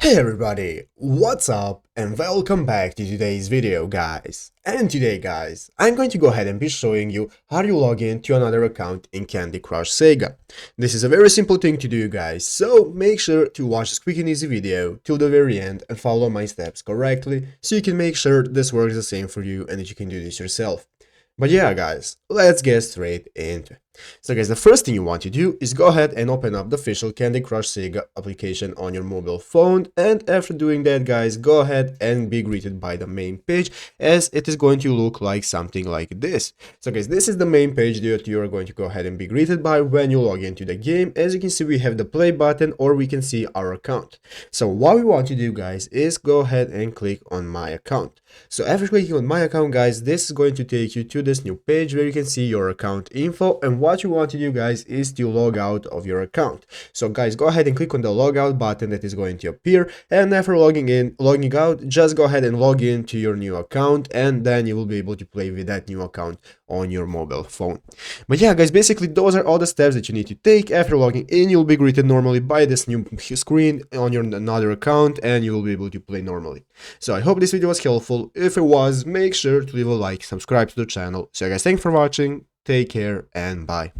Hey everybody, what's up and welcome back to today's video guys. And today guys, I'm going to go ahead and be showing you how you log in to another account in Candy Crush Saga. This is a very simple thing to do guys, so make sure to watch this quick and easy video till the very end and follow my steps correctly so you can make sure this works the same for you and that you can do this yourself. But yeah guys, let's get straight into it. So guys, the first thing you want to do is go ahead and open up the official Candy Crush Saga application on your mobile phone, and after doing that guys, go ahead and be greeted by the main page, as it is going to look like something like this. So guys, this is the main page that you are going to go ahead and be greeted by when you log into the game. As you can see, we have the play button, or we can see our account. So what we want to do guys is go ahead and click on my account. So after clicking on my account guys, this is going to take you to this new page where you can see your account info, and what you want to do guys is to log out of your account. So guys, go ahead and click on the logout button that is going to appear, and after logging out, just go ahead and log in to your new account, and then you will be able to play with that new account on your mobile phone. But yeah guys, basically those are all the steps that you need to take. After logging in, you'll be greeted normally by this new screen on your another account, and you will be able to play normally. So I hope this video was helpful. If it was, make sure to leave a like, subscribe to the channel. So guys, thanks for watching, take care, and bye.